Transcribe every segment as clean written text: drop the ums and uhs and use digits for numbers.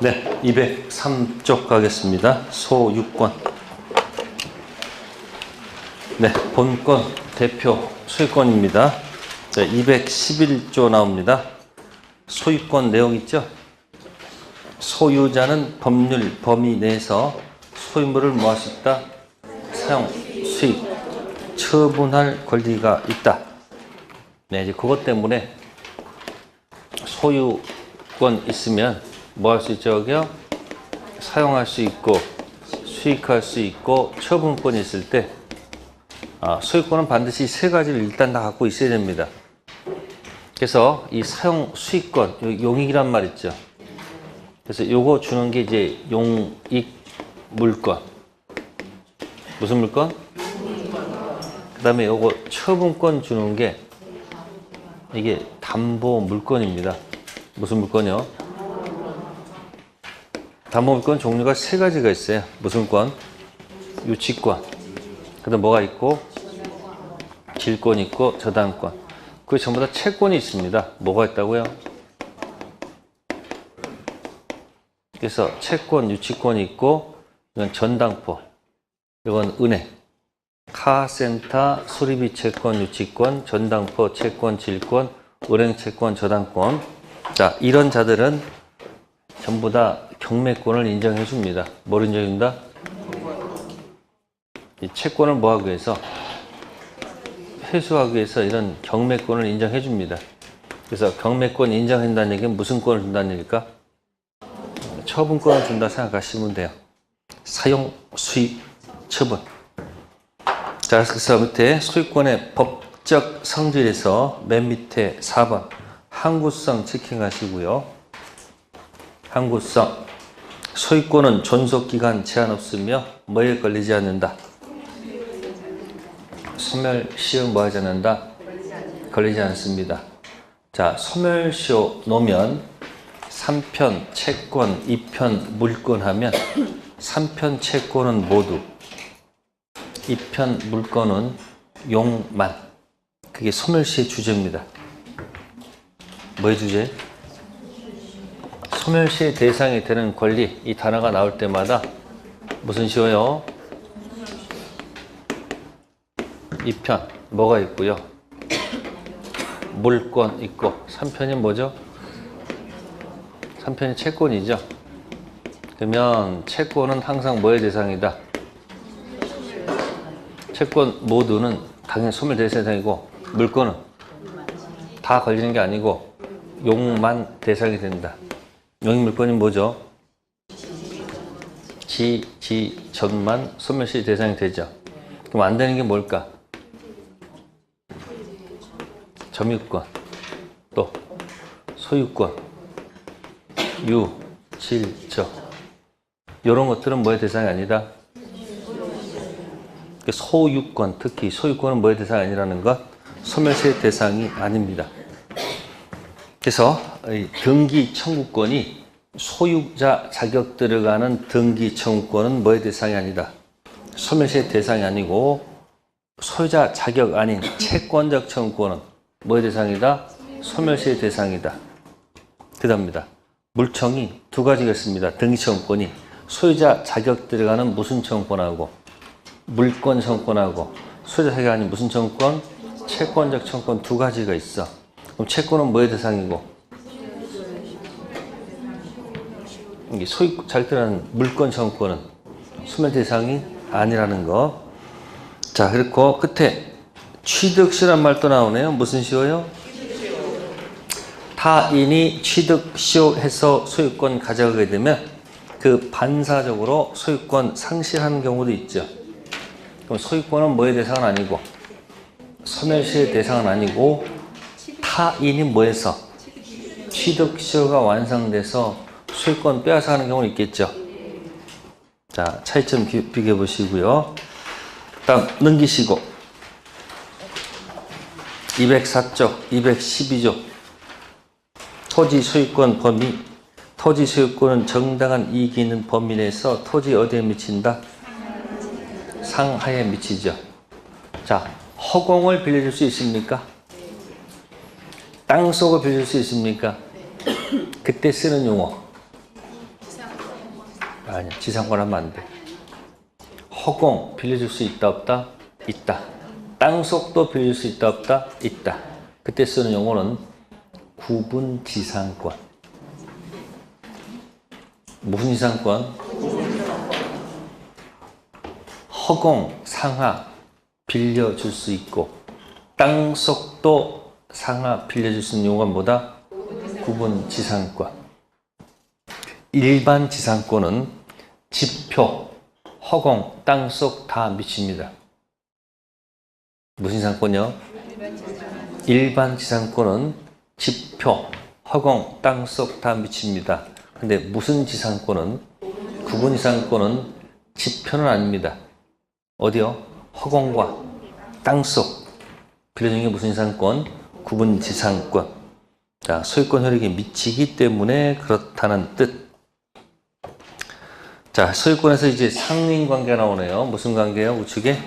네, 203쪽 가겠습니다. 소유권. 네, 본권 대표 소유권입니다. 네, 211조 나옵니다. 소유권 내용 있죠? 소유자는 법률 범위 내에서 소유물을 뭐 할 수 있다? 사용, 수익, 처분할 권리가 있다. 네, 이제 그것 때문에 소유권 있으면 뭐 할 수 있죠, 여기요? 사용할 수 있고, 수익할 수 있고, 처분권이 있을 때, 소유권은 반드시 세 가지를 일단 다 갖고 있어야 됩니다. 그래서 이 사용 수익권, 용익이란 말 있죠. 그래서 요거 주는 게 이제 용익 물권. 무슨 물권? 그 다음에 요거 처분권 주는 게 이게 담보 물권입니다. 무슨 물권이요? 담보 물권 종류가 세 가지가 있어요. 무슨 권? 유치권. 그 다음 뭐가 있고? 질권 있고 저당권. 그게 전부 다 채권이 있습니다. 뭐가 있다고요? 그래서 채권, 유치권이 있고, 이건 전당포, 이건 은행, 카센터, 수리비 채권, 유치권, 전당포, 채권, 질권, 은행 채권, 저당권. 자, 이런 자들은 전부 다 경매권을 인정해 줍니다. 뭘 인정해 준다? 이 채권을 뭐 하기 위해서? 회수하기 위해서 이런 경매권을 인정해 줍니다. 그래서 경매권 인정한다는 얘기는 무슨 권을 준다는 얘기일까? 처분권을 준다 생각하시면 돼요. 사용, 수익, 처분. 자, 그래서 밑에 소유권의 법적 성질에서 맨 밑에 4번 항구성 체킹하시고요. 항구성. 소유권은 존속기간 제한 없으며 뭐에 걸리지 않는다? 소멸시효 뭐 하지 않는다? 걸리지 않습니다. 자, 소멸시효 놓으면 3편 채권, 2편 물권 하면 3편 채권은 모두, 2편 물권은 용만. 그게 소멸시의 주제입니다. 뭐의 주제? 소멸시의 대상이 되는 권리, 이 단어가 나올 때마다 무슨 시효요? 2편 뭐가 있고요? 물권 있고 3편이 뭐죠? 3편이 채권이죠. 그러면 채권은 항상 뭐의 대상이다? 채권 모두는 당연히 소멸 대상이고 물권은 다 걸리는 게 아니고 용만 대상이 된다. 용익 물권이 뭐죠? 전만 소멸시 대상이 되죠. 그럼 안 되는 게 뭘까? 점유권, 또 소유권, 유, 질, 저. 이런 것들은 뭐의 대상이 아니다? 소유권, 특히 소유권은 뭐의 대상이 아니라는 것? 소멸시의 대상이 아닙니다. 그래서 등기 청구권이 소유자 자격 들어가는 등기 청구권은 뭐의 대상이 아니다? 소멸시의 대상이 아니고 소유자 자격 아닌 채권적 청구권은 뭐의 대상이다? 소멸시의 대상이다. 그답니다. 물청이 두 가지가 있습니다. 등기 청구권이 소유자 자격 들어가는 무슨 청구권하고 물권 청구권하고 소유자 자격 아닌 무슨 청구권? 채권적 청구권 두 가지가 있어. 그럼 채권은 뭐의 대상이고? 이게 소유 자격 들어가는 물권 청구권은 소멸 대상이 아니라는 거. 자, 그리고 끝에 취득시란 말 또 나오네요. 무슨 시효요? 타인이 취득시효해서 소유권 가져가게 되면 그 반사적으로 소유권 상실하는 경우도 있죠. 그럼 소유권은 뭐의 대상은 아니고 소멸시의 대상은 아니고 타인이 뭐해서 취득시효가 완성돼서 소유권 빼앗아 가는 경우는 있겠죠. 자, 차이점 비교해 보시고요. 다음 넘기시고 204쪽, 212조 토지 소유권 범위. 토지 소유권은 정당한 이익이 있는 범위 내에서 토지 어디에 미친다? 상하에 미치죠. 자, 허공을 빌려줄 수 있습니까? 땅속을 빌려줄 수 있습니까? 그때 쓰는 용어 아니야. 지상권 하면 안 돼. 허공 빌려줄 수 있다 없다? 있다. 땅속도 빌릴 수 있다 없다? 있다. 그때 쓰는 용어는 구분 지상권. 무슨 지상권? 허공, 상하 빌려줄 수 있고 땅속도 상하 빌려줄 수 있는 용어가 뭐다? 구분 지상권. 일반 지상권은 지표, 허공, 땅속 다 미칩니다. 무슨 지상권이요? 일반 지상권은 지표, 허공, 땅속 다 미칩니다. 근데 무슨 지상권은, 구분 지상권은 지표는 아닙니다. 어디요? 허공과 땅속 빌려주는 게 무슨 지상권? 구분 지상권. 자, 소유권 효력이 미치기 때문에 그렇다는 뜻. 자, 소유권에서 이제 상린관계가 나오네요. 무슨 관계요? 우측에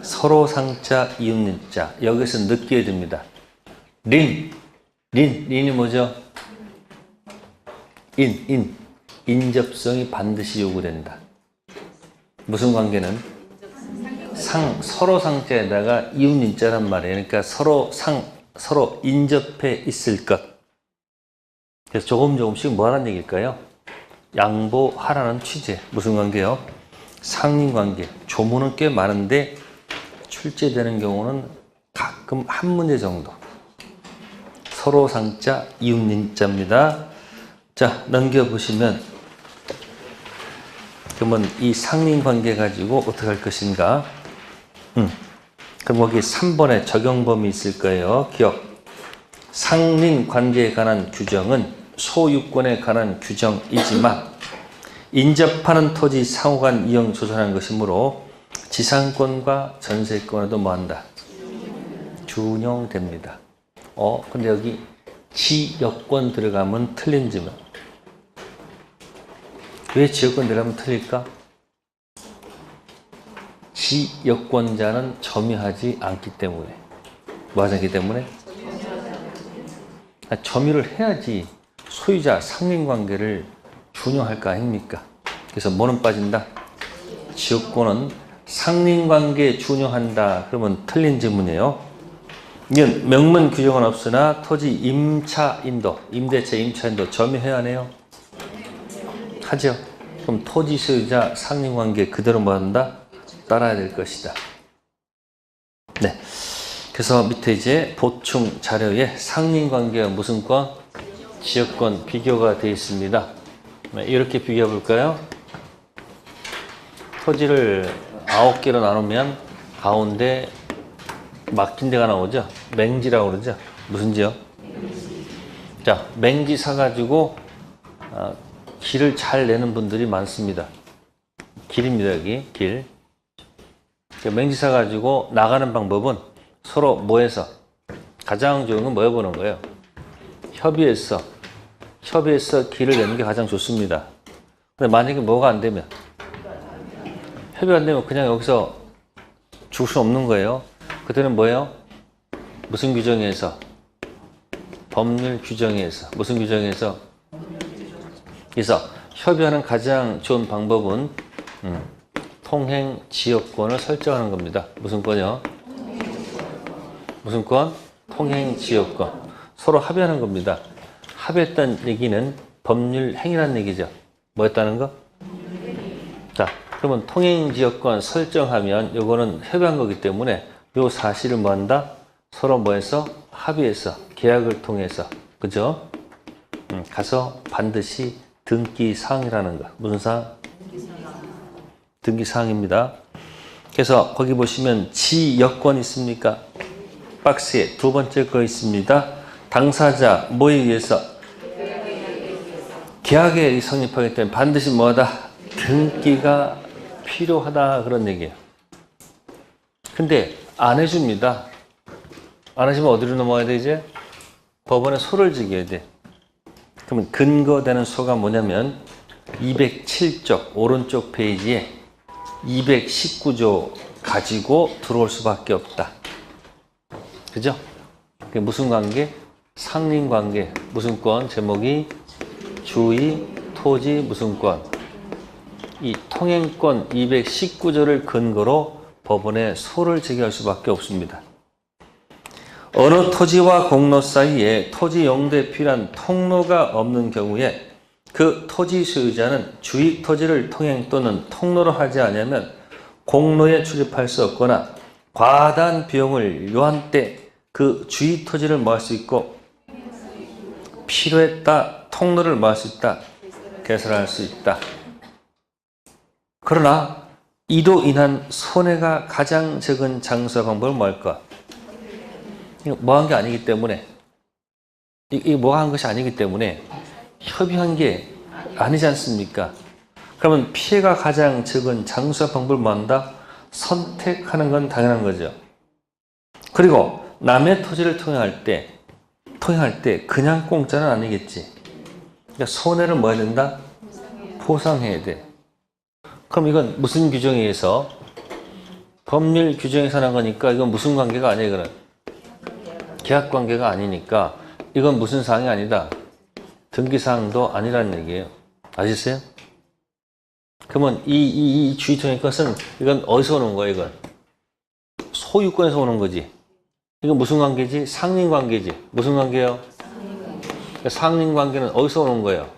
서로 상자 이웃자. 여기서 느끼게 됩니다. 린이 뭐죠? 인접성이 반드시 요구된다. 무슨 관계는? 서로 상자에다가 이웃인자란 말이에요. 그러니까 서로 인접해 있을 것. 그래서 조금씩 뭐 하라는 얘기일까요? 양보하라는 취재. 무슨 관계요? 상린관계. 조문은 꽤 많은데 출제되는 경우는 가끔 한 문제 정도. 서로 상자 이웃인자입니다. 자, 넘겨보시면 그러면 이 상린관계 가지고 어떻게 할 것인가? 그럼 거기 3번에 적용범위 있을 거예요. 기억. 상린관계에 관한 규정은 소유권에 관한 규정이지만 인접하는 토지 상호간 이용 조선하는 것이므로 지상권과 전세권에도 뭐한다? 준용됩니다. 근데 여기 지역권 들어가면 틀린 점은 왜 지역권 들어가면 틀릴까? 지역권자는 점유하지 않기 때문에. 뭐 하지 않기 때문에? 점유를 해야지 소유자 상린관계를 준용할 거 아닙니까? 그래서 뭐는 빠진다? 지역권은 상린관계에 준용한다. 그러면 틀린 지문이에요. 이건 명문 규정은 없으나 토지 임차인도, 임대차 임차인도 점유해야 하네요. 하죠. 그럼 토지 소유자 상린관계 그대로 뭐 한다? 따라야 될 것이다. 네. 그래서 밑에 이제 보충 자료에 상린관계와 무슨 권? 지역권 비교가 되어 있습니다. 이렇게 비교해 볼까요? 토지를 9개로 나누면 가운데 막힌 데가 나오죠? 맹지라고 그러죠? 무슨 지요? 자, 맹지 사가지고 길을 잘 내는 분들이 많습니다. 길입니다, 여기 길. 맹지 사가지고 나가는 방법은 서로 뭐해서? 가장 좋은 건 뭐 해보는 거예요? 협의해서 길을 내는 게 가장 좋습니다. 근데 만약에 뭐가 안 되면, 협의 안 되면 그냥 여기서 줄 수 없는 거예요. 그때는 뭐예요? 무슨 규정에서? 법률 규정에서. 무슨 규정에서? 그래서 협의하는 가장 좋은 방법은 통행 지역권을 설정하는 겁니다. 무슨 권이요? 무슨 권? 통행 지역권. 서로 합의하는 겁니다. 합의했다는 얘기는 법률 행위라는 얘기죠. 뭐였다는 거? 자, 그러면 통행 지역권 설정하면 요거는 협의한 거기 때문에 요 사실을 뭐 한다? 서로 뭐해서? 합의해서 계약을 통해서. 그죠? 가서 반드시 등기 사항이라는 거. 무슨 사항? 등기 사항입니다. 그래서 거기 보시면 지역권 있습니까? 박스에 두 번째 거 있습니다. 당사자 뭐에 의해서? 계약에 성립하기 때문에 반드시 뭐하다? 등기가 필요하다. 그런 얘기예요. 근데 안 해줍니다. 안 해주면 어디로 넘어가야 돼 이제? 법원에 소를 지겨야 돼. 그러면 근거되는 소가 뭐냐면 207쪽 오른쪽 페이지에 219조 가지고 들어올 수밖에 없다. 그죠? 그게 무슨 관계? 상린관계. 무슨 권? 제목이 주의, 토지, 무슨 권? 이 통행권 219조를 근거로 법원에 소를 제기할 수밖에 없습니다. 어느 토지와 공로 사이에 토지 용도에 필요한 통로가 없는 경우에 그 토지 소유자는 주익 토지를 통행 또는 통로로 하지 않으면 공로에 출입할 수 없거나 과다한 비용을 요한 때 그 주익 토지를 뭐 할 수 있고 필요에 따라 통로를 뭐 할 수 있다. 개설할 수 있다. 그러나 이로 인한 손해가 가장 적은 장수와 방법은 뭘까? 이거 뭐 한 게 아니기 때문에 이게 뭐 한 것이 아니기 때문에 협의한 게 아니지 않습니까? 그러면 피해가 가장 적은 장수와 방법을 뭐 한다? 선택하는 건 당연한 거죠. 그리고 남의 토지를 통행할 때 그냥 공짜는 아니겠지. 그러니까 손해를 뭐 해야 된다? 보상해야 돼. 그럼 이건 무슨 규정에 의해서? 법률 규정에서 난 거니까 이건 무슨 관계가 아니에요, 이거는. 계약 관계가 아니니까 이건 무슨 사항이 아니다. 등기사항도 아니라는 얘기예요. 아시겠어요? 그러면 이 주의통의 것은 이건 어디서 오는 거예요, 이건? 소유권에서 오는 거지. 이건 무슨 관계지? 상린 관계지. 무슨 관계예요? 상린 관계는 어디서 오는 거예요?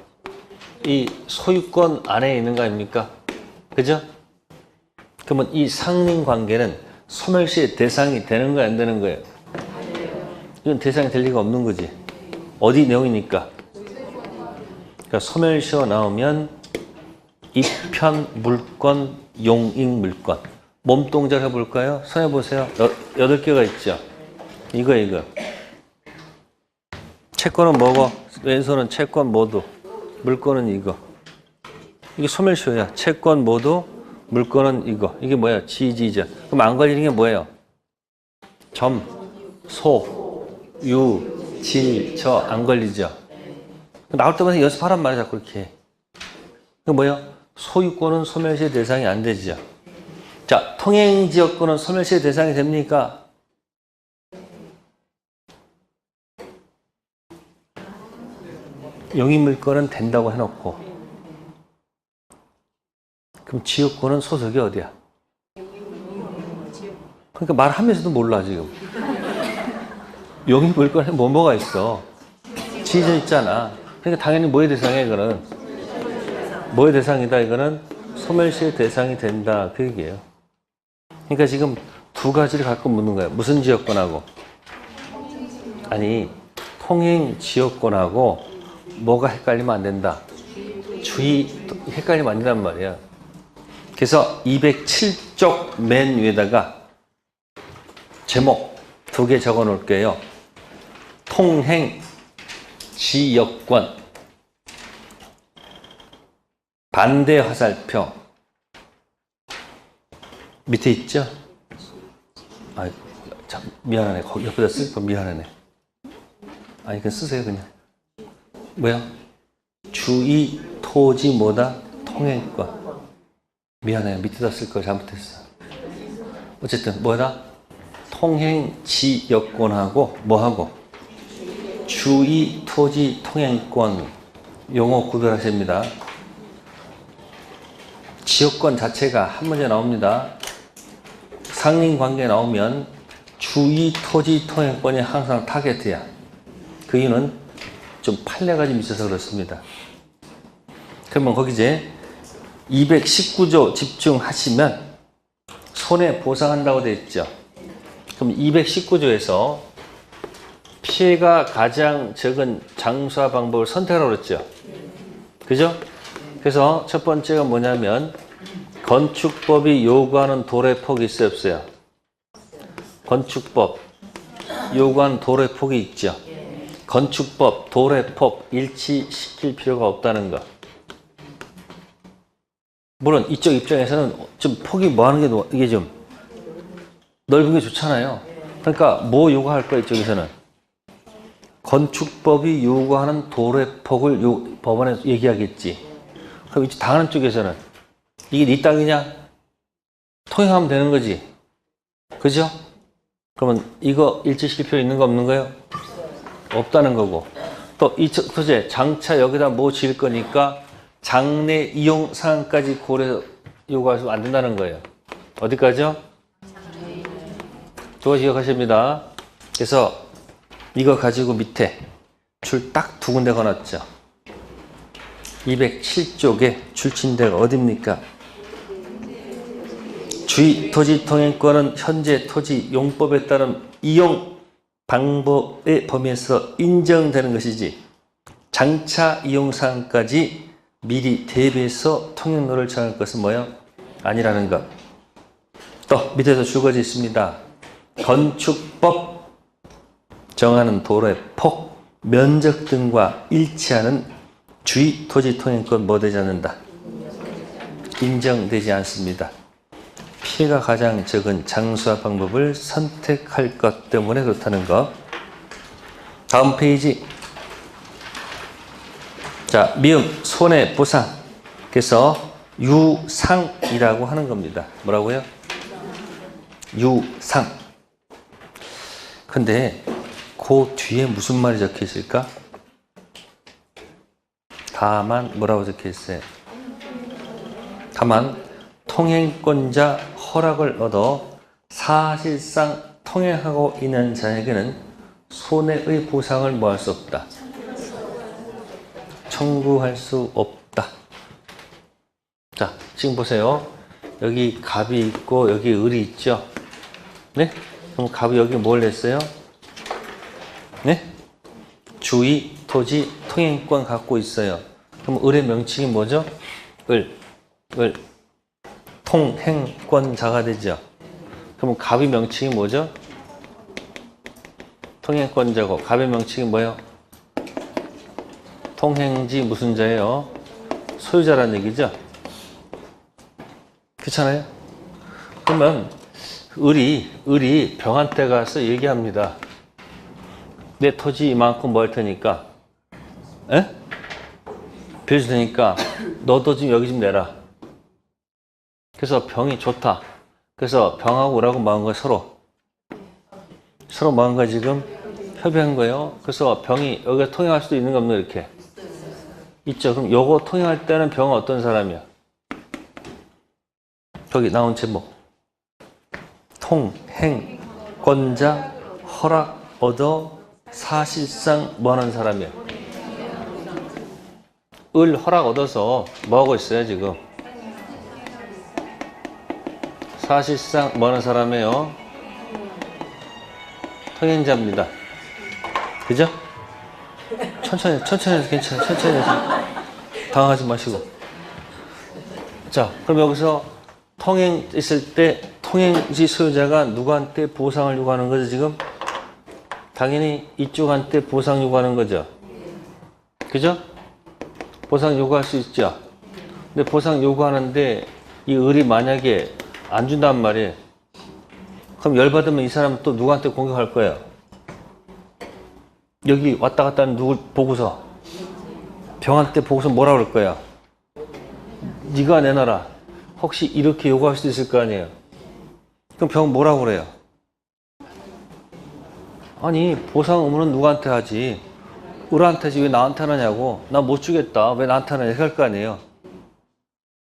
이 소유권 안에 있는 거 아닙니까? 그죠? 그러면 이 상린 관계는 소멸시의 대상이 되는 거야, 안 되는 거예요? 이건 대상이 될 리가 없는 거지. 어디 내용이니까? 그러니까 소멸시가 나오면 입편, 물권, 용익, 물권. 몸동작을 해볼까요? 손 해보세요. 8개가 있죠? 이거. 채권은 뭐고? 왼손은 채권 모두. 물권은 이거. 이게 소멸시효야. 채권 모두, 물권은 이거. 이게 뭐야? 지지죠. 그럼 안 걸리는 게 뭐예요? 점, 소, 유, 질, 저 안 걸리죠. 나올 때마다 연습하란 말이야, 자꾸 이렇게. 이거 뭐예요? 소유권은 소멸시의 대상이 안 되죠. 자, 통행지역권은 소멸시의 대상이 됩니까? 용익물권은 된다고 해놓고 그럼 지역권은 소속이 어디야? 그러니까 말하면서도 몰라 지금. 용익물권에 뭐가 있어? 지져 있잖아. 그러니까 당연히 뭐의 대상이야 이거는? 뭐의 대상이다 이거는? 소멸시의 대상이 된다 그 얘기예요. 그러니까 지금 두 가지를 갖고 묻는 거예요. 무슨 지역권하고? 아니 통행 지역권하고 뭐가 헷갈리면 안 된다. 주의 헷갈리면 안 된단 말이야. 그래서 207쪽 맨 위에다가 제목 2개 적어 놓을게요. 통행 지역권 반대 화살표 밑에 있죠? 아, 참 미안하네. 거기 옆에다 쓸 거 미안하네. 아니 그냥 쓰세요 그냥. 뭐야? 주의 토지 뭐다? 통행권. 미안해요. 밑에다 쓸 걸 잘못했어. 어쨌든 뭐다? 통행 지역권하고 뭐하고? 주의 토지 통행권 용어 구별하십니다. 지역권 자체가 한 문제 나옵니다. 상린 관계 나오면 주의 토지 통행권이 항상 타겟이야. 그 이유는 좀 판례가 좀 있어서 그렇습니다. 그러면 거기 이제 219조 집중하시면 손해 보상한다고 되어 있죠. 그럼 219조에서 피해가 가장 적은 장수화 방법을 선택하라고 그랬죠. 그죠? 그래서 첫 번째가 뭐냐면 건축법이 요구하는 도로의 폭이 있어요, 없어요? 건축법 요구하는 도로의 폭이 있죠. 건축법 도로의 폭 일치시킬 필요가 없다는 거. 물론 이쪽 입장에서는 좀 폭이 뭐 하는 게 이게 좀 넓은 게 좋잖아요. 그러니까 뭐 요구할 거야 이쪽에서는? 건축법이 요구하는 도로의 폭을 법원에서 얘기하겠지. 그럼 이제 당하는 쪽에서는 이게 네 땅이냐? 통행하면 되는 거지. 그죠? 그러면 이거 일치시킬 필요 있는 거 없는 거예요? 없다는 거고. 또 이쪽 토지에 장차 여기다 뭐 지을 거니까 장래 이용 사항까지 고려 요구해서 안 된다는 거예요. 어디까지요? 그거 기억하십니다. 그래서 이거 가지고 밑에 줄 딱 두 군데 거놨죠. 207쪽에 줄친데가 어딥니까? 주의 토지 통행권은 현재 토지 용법에 따른 이용 방법의 범위에서 인정되는 것이지 장차 이용 사항까지 미리 대비해서 통행로를 정할 것은 뭐요? 아니라는 것. 또 밑에도 줄거지 있습니다. 건축법 정하는 도로의 폭, 면적 등과 일치하는 주의 토지 통행권 뭐 되지 않는다? 인정되지 않습니다. 피해가 가장 적은 장소와 방법을 선택할 것 때문에 그렇다는 것. 다음 페이지. 자, 미음 손해보상. 그래서 유상이라고 하는 겁니다. 뭐라고요? 유상. 근데 그 뒤에 무슨 말이 적혀 있을까? 다만 뭐라고 적혀 있어요? 다만 통행권자 허락을 얻어 사실상 통행하고 있는 자에게는 손해의 보상을 뭐 할 수 없다. 청구할 수 없다. 자, 지금 보세요. 여기 갑이 있고 여기 을이 있죠. 네? 그럼 갑이 여기 뭘 냈어요? 네? 주의, 토지, 통행권 갖고 있어요. 그럼 을의 명칭이 뭐죠? 을. 통행권자가 되죠. 그럼 갑의 명칭이 뭐죠? 통행권자고 갑의 명칭이 뭐예요? 통행지 무슨 자예요? 소유자라는 얘기죠. 그렇잖아요? 그러면 을이 병한테 가서 얘기합니다. 내 토지 이만큼 뭐 할 테니까, 에? 빌려줄 테니까 너도 지금 여기 좀 내라. 그래서 병이 좋다. 그래서 병하고 을하고 뭐 한 거야? 서로 뭐 한 거야 지금? 협의한 거예요. 그래서 병이 여기가 통행할 수도 있는 거 없나 이렇게? 있죠. 그럼 요거 통행할 때는 병은 어떤 사람이야? 저기 나온 제목. 통행권자 허락 얻어 사실상 뭐 하는 사람이야? 을 허락 얻어서 뭐 하고 있어요 지금? 사실상 뭐 하는 사람이에요? 통행자입니다. 그죠? 천천히 해서 괜찮아요. 천천히 해서. 당황하지 마시고. 자, 그럼 여기서 통행 있을 때 통행지 소유자가 누구한테 보상을 요구하는 거죠, 지금? 당연히 이쪽한테 보상 요구하는 거죠. 그죠? 보상 요구할 수 있죠. 근데 보상 요구하는데 이 을이 만약에 안 준단 말이에요. 그럼 열받으면 이 사람 또 누구한테 공격할 거예요? 여기 왔다 갔다 하는 누굴 보고서 병한테 보고서 뭐라 그럴 거야? 네가 내놔라. 혹시 이렇게 요구할 수도 있을 거 아니에요? 그럼 병 뭐라고 그래요? 아니 보상 의무는 누구한테 하지? 을한테 하지 왜 나한테 하느냐고. 나 못 주겠다. 왜 나한테 하느냐 이렇게 할 거 아니에요?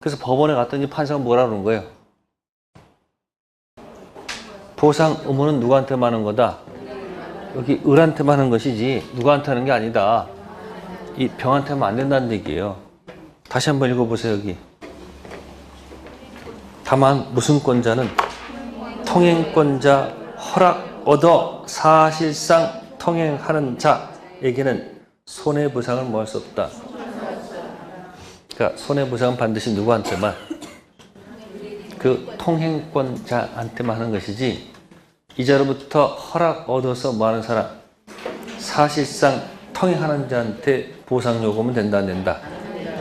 그래서 법원에 갔더니 판사가 뭐라 그러는 거예요? 보상 의무는 누구한테만 하는 거다? 여기 을한테만 하는 것이지 누구한테 하는 게 아니다. 이 병한테만 안 된다는 얘기예요. 다시 한번 읽어보세요. 여기. 다만 무슨 권자는 통행권자 허락 얻어 사실상 통행하는 자에게는 손해보상을 뭐 할 수 없다. 그러니까 손해보상은 반드시 누구한테만? 그 통행권자한테만 하는 것이지 이자로부터 허락 얻어서 뭐 하는 사람? 사실상 통행하는 자한테 보상 요구하면 된다 안 된다?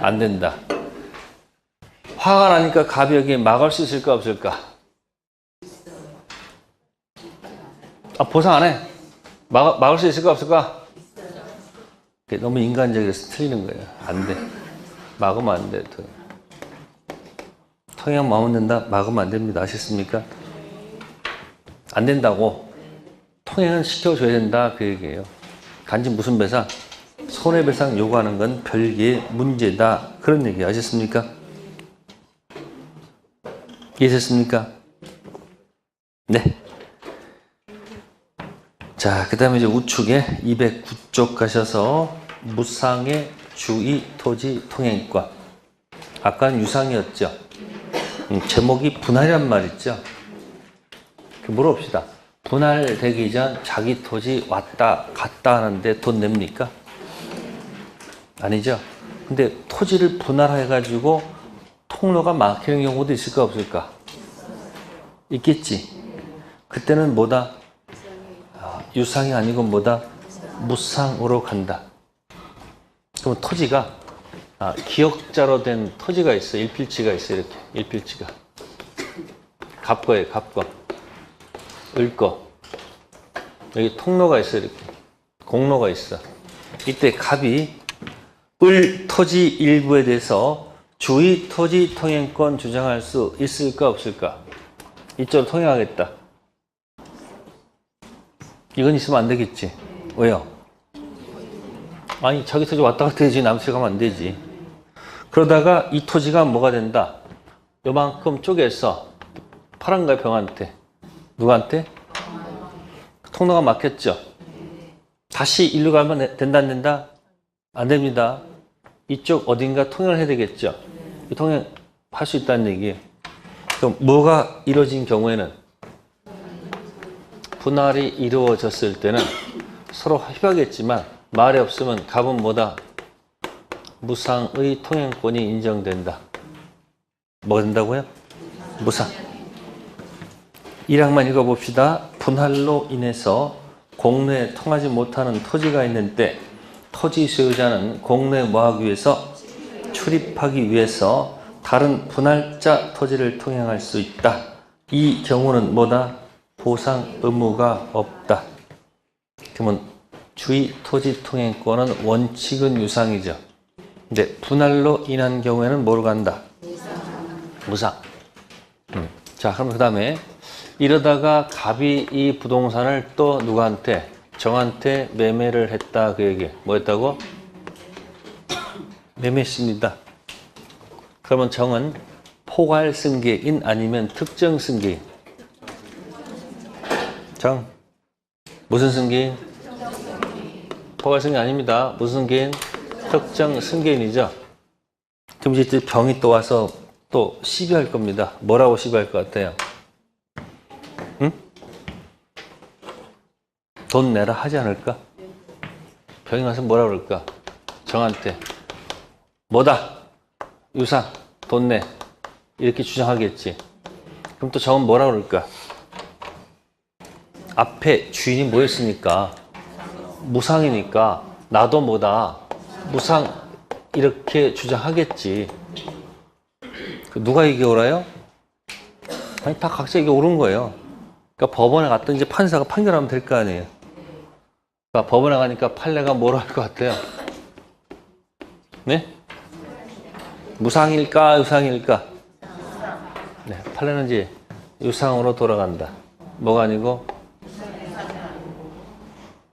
안 된다. 화가 나니까 갑이 여기에 막을 수 있을까 없을까? 아, 보상 안 해. 막을 수 있을까 없을까? 너무 인간적이라서 틀리는 거예요. 안 돼. 막으면 안 돼. 통행 막으면 된다? 막으면 안 됩니다. 아셨습니까? 안 된다고. 통행은 시켜줘야 된다. 그 얘기예요. 단지 무슨 배상? 손해배상 요구하는 건 별개의 문제다. 그런 얘기 아셨습니까? 이해됐습니까? 네. 자, 그 다음에 이제 우측에 209쪽 가셔서 무상의 주의 토지 통행권. 아까는 유상이었죠. 제목이 분할이란 말 있죠. 물어봅시다. 분할되기 전 자기 토지 왔다 갔다 하는데 돈 냅니까? 아니죠. 근데 토지를 분할해가지고 통로가 막히는 경우도 있을까 없을까? 있겠지. 그때는 뭐다? 유상이 아니고 뭐다? 무상으로 간다. 그럼 토지가 기역자로 된 토지가 있어. 일필지가 있어. 이렇게 일필지가. 갑거예요. 갑거. 을거. 여기 통로가 있어. 이렇게 공로가 있어. 이때 갑이 을 토지 일부에 대해서 주의 토지 통행권 주장할 수 있을까 없을까? 이쪽으로 통행하겠다. 이건 있으면 안 되겠지. 왜요? 아니 자기 토지 왔다 갔다 해야지 남의 토지 가면 안 되지. 그러다가 이 토지가 뭐가 된다? 요만큼 쪼개서 파란가 병한테 누구한테? 통로가 막혔죠. 다시 일로 가면 된다 안 된다? 안 됩니다. 이쪽 어딘가 통행을 해야 되겠죠. 통행할 수 있다는 얘기예요. 그럼 뭐가 이루어진 경우에는 분할이 이루어졌을 때는 서로 협의하겠지만 말이 없으면 갑은 뭐다? 무상의 통행권이 인정된다. 뭐가 된다고요? 무상. 1항만 읽어봅시다. 분할로 인해서 공로에 통하지 못하는 토지가 있는 때 토지 소유자는 공로에 뭐하기 위해서? 출입하기 위해서 다른 분할자 토지를 통행할 수 있다. 이 경우는 뭐다? 보상 의무가 없다. 그러면 주의 토지 통행권은 원칙은 유상이죠. 근데 분할로 인한 경우에는 뭐로 간다? 무상. 자, 그럼 그 다음에 이러다가 갑이 이 부동산을 또 누구한테? 정한테 매매를 했다. 그 얘기. 뭐 했다고? 매매했습니다. 그러면 정은 포괄 승계인 아니면 특정 승계인? 정. 무슨 승계인? 포괄 승계인 아닙니다. 무슨 승계인? 특정 승계인이죠. 그럼 이제 병이 또 와서 또 시비할 겁니다. 뭐라고 시비할 것 같아요? 응? 돈 내라 하지 않을까? 병이 와서 뭐라 그럴까? 정한테 뭐다? 유상, 돈 내. 이렇게 주장하겠지. 그럼 또 정은 뭐라 그럴까? 앞에 주인이 뭐였으니까? 무상이니까 나도 뭐다? 무상 이렇게 주장하겠지. 누가 이게 옳아요? 아니 다 각자 이게 옳은 거예요. 그러니까 법원에 갔더니 이제 판사가 판결하면 될 거 아니에요. 그러니까 법원에 가니까 판례가 뭐라 할 것 같아요? 네? 무상일까 유상일까? 네, 판례는 이제 유상으로 돌아간다. 뭐가 아니고?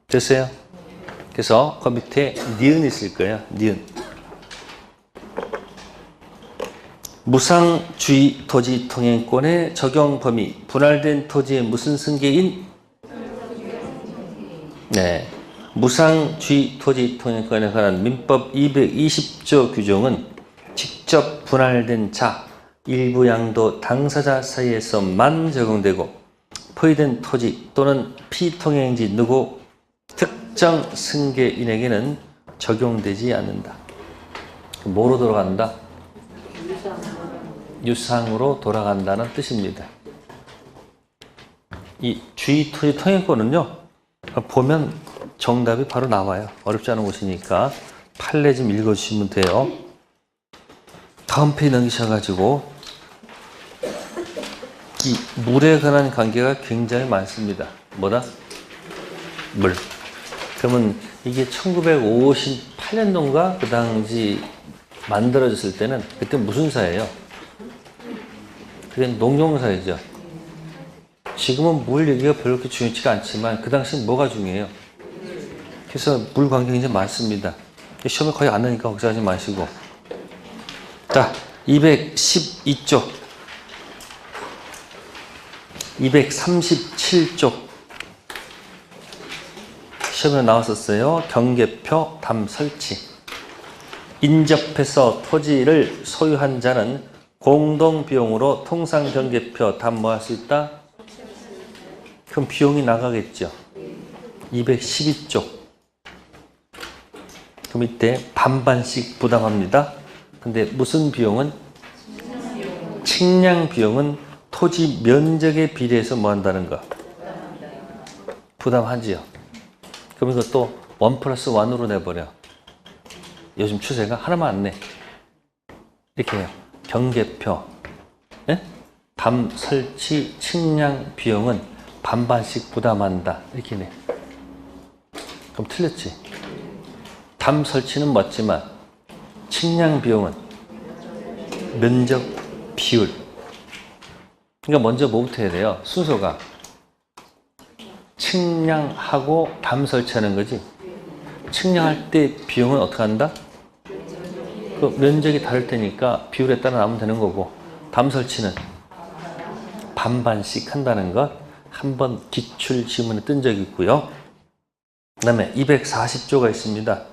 됐어요? 그래서 그 밑에 니은 있을 거예요. 니은. 무상주의 토지 통행권의 적용 범위. 분할된 토지의 무슨 승계인? 네. 무상주의 토지 통행권에 관한 민법 220조 규정은 직접 분할된 자, 일부 양도 당사자 사이에서만 적용되고 포위된 토지 또는 피통행지 누구 특정 승계인에게는 적용되지 않는다. 뭐로 돌아간다? 유상으로 돌아간다는 뜻입니다. 이 주의 토지 통행권은요, 보면 정답이 바로 나와요. 어렵지 않은 곳이니까 판례 좀 읽어주시면 돼요. 다음 페이지 넘기셔가지고 이 물에 관한 관계가 굉장히 많습니다. 뭐다? 물. 그러면 이게 1958년도인가 그 당시 만들어졌을 때는 그때 무슨 사예요? 그게 농경사이죠. 지금은 물 얘기가 별로 그렇게 중요치가 않지만 그 당시는 뭐가 중요해요? 그래서 물 관계가 굉장히 많습니다. 시험에 거의 안 나니까 걱정하지 마시고. 자, 212쪽, 237쪽 시험에 나왔었어요. 경계표 담 설치. 인접해서 토지를 소유한 자는 공동비용으로 통상경계표 담 뭐 할 수 있다? 그럼 비용이 나가겠죠. 212쪽. 그럼 이때 반반씩 부담합니다. 근데 무슨 비용은? 측량 비용은 토지 면적에 비례해서 뭐 한다는 거? 부담하지요. 그럼 이것도 1+1으로 내버려. 요즘 추세가 하나만 안 내. 이렇게 해요. 경계표, 예? 담 설치 측량 비용은 반반씩 부담한다. 이렇게 내. 그럼 틀렸지? 담 설치는 맞지만 측량 비용은 면적 비율. 그러니까 먼저 뭐부터 해야 돼요? 순서가 측량하고 담 설치하는 거지. 측량할 때 비용은 어떻게 한다? 그 면적이 다를 테니까 비율에 따라 나오면 되는 거고, 담 설치는 반반씩 한다는 것 한번 기출 지문에 뜬 적이 있고요. 그 다음에 240조가 있습니다.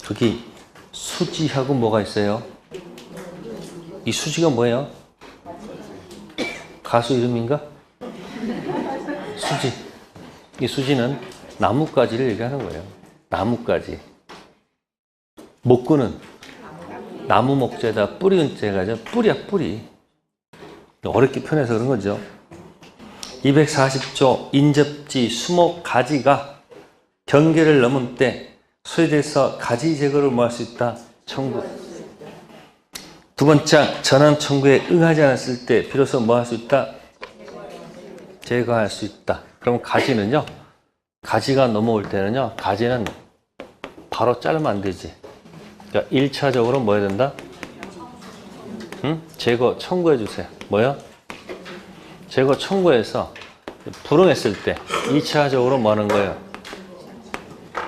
거기 수지하고 뭐가 있어요? 이 수지가 뭐예요? 가수 이름인가? 수지. 이 수지는 나뭇가지를 얘기하는 거예요. 나뭇가지. 목구는 나무 목재에다 뿌리 은자가 뿌리야, 뿌리. 어렵게 표현해서 그런 거죠. 240조 인접지 수목 가지가 경계를 넘은 때 소유돼서 가지 제거를 뭐 할 수 있다? 청구. 두 번째, 전환 청구에 응하지 않았을 때 비로소 뭐 할 수 있다? 제거할 수 있다. 그럼 가지는요, 가지가 넘어올 때는요, 가지는 바로 자르면 안 되지. 그러니까 1차적으로 뭐 해야 된다? 제거 청구해 주세요. 뭐요? 제거 청구해서 불응했을 때 2차적으로 뭐 하는 거예요?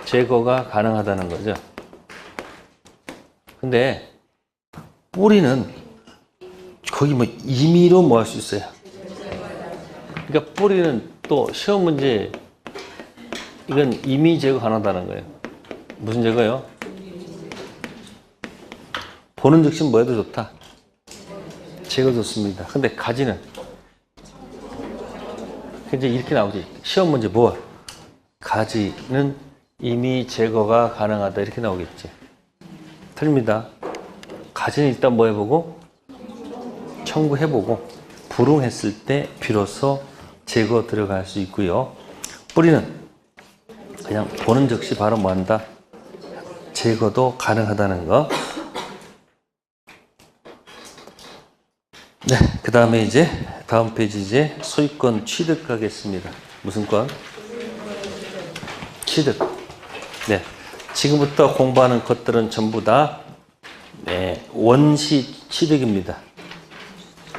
제거가 가능하다는 거죠. 근데 뿌리는 거기 뭐 임의로 뭐 할 수 있어요. 그러니까 뿌리는 또 시험 문제 이건 임의 제거 가능하다는 거예요. 무슨 제거요? 보는 즉시 뭐 해도 좋다. 제거 좋습니다. 근데 가지는 이제 이렇게 나오지. 시험 문제 뭐? 가지는 임의 제거가 가능하다 이렇게 나오겠지. 틀립니다. 가지는 일단 뭐 해보고 청구해보고 불응했을 때 비로소 제거 들어갈 수 있고요. 뿌리는 그냥 보는 즉시 바로 뭐 한다? 제거도 가능하다는 거. 네, 그 다음에 이제 다음 페이지 이제 소유권 취득하겠습니다. 무슨 권? 취득. 네, 지금부터 공부하는 것들은 전부 다 네, 원시 취득입니다.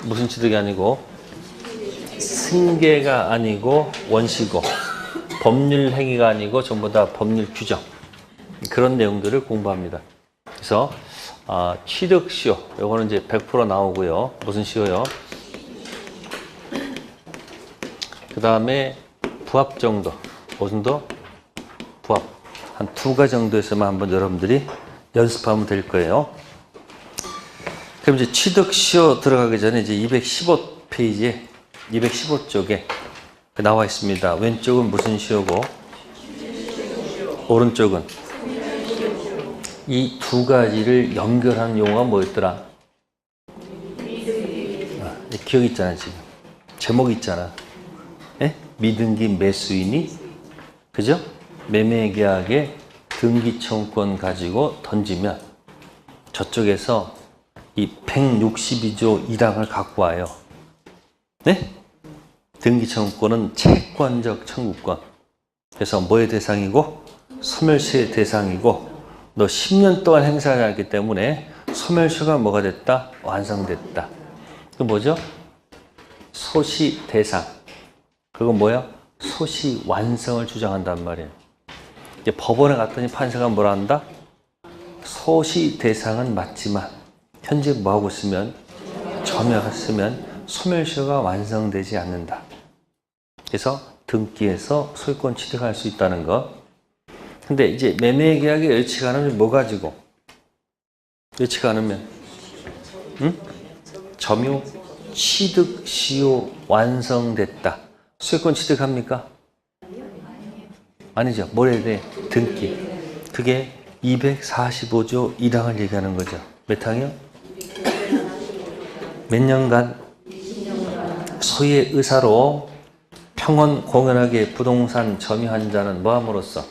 무슨 취득이 아니고 승계가 아니고 원시고 법률 행위가 아니고 전부 다 법률 규정 그런 내용들을 공부합니다. 그래서 취득시효 요거는 이제 100% 나오고요. 무슨 시효요? 그 다음에 부합 정도. 무슨 도? 부합. 한 2가지 정도에서만 한번 여러분들이 연습하면 될 거예요. 그럼 이제 취득시효 들어가기 전에 이제 215페이지에 215쪽에 나와 있습니다. 왼쪽은 무슨 시효고 오른쪽은 이 2가지를 연결하는 용어가 뭐였더라? 기억이 있잖아. 지금 제목이 있잖아. 예? 미등기 매수인이 그죠? 매매계약에 등기청구권 가지고 던지면 저쪽에서 이 162조 1항을 갖고 와요. 네? 등기청구권은 채권적 청구권. 그래서 뭐의 대상이고? 소멸시의 대상이고 너 10년 동안 행사하지 않았기 때문에 소멸시효가 뭐가 됐다? 완성됐다. 그 뭐죠? 소시 대상. 그건 뭐야? 소시 완성을 주장한단 말이에요. 이제 법원에 갔더니 판사가 뭐라 한다? 소시 대상은 맞지만 현재 뭐하고 있으면 점유가 쓰면 소멸시효가 완성되지 않는다. 그래서 등기에서 소유권 취득할 수 있다는 거. 근데 이제 매매계약에 여의치가 않으면 뭐 가지고? 여의치가 않으면 점유 취득시효 완성됐다. 소유권 취득합니까? 아니죠. 뭘 해야 돼? 등기. 그게 245조 1항을 얘기하는 거죠. 몇 항이요? 몇 년간 소유의 의사로 평온 공연하게 부동산 점유한 자는 뭐함으로써?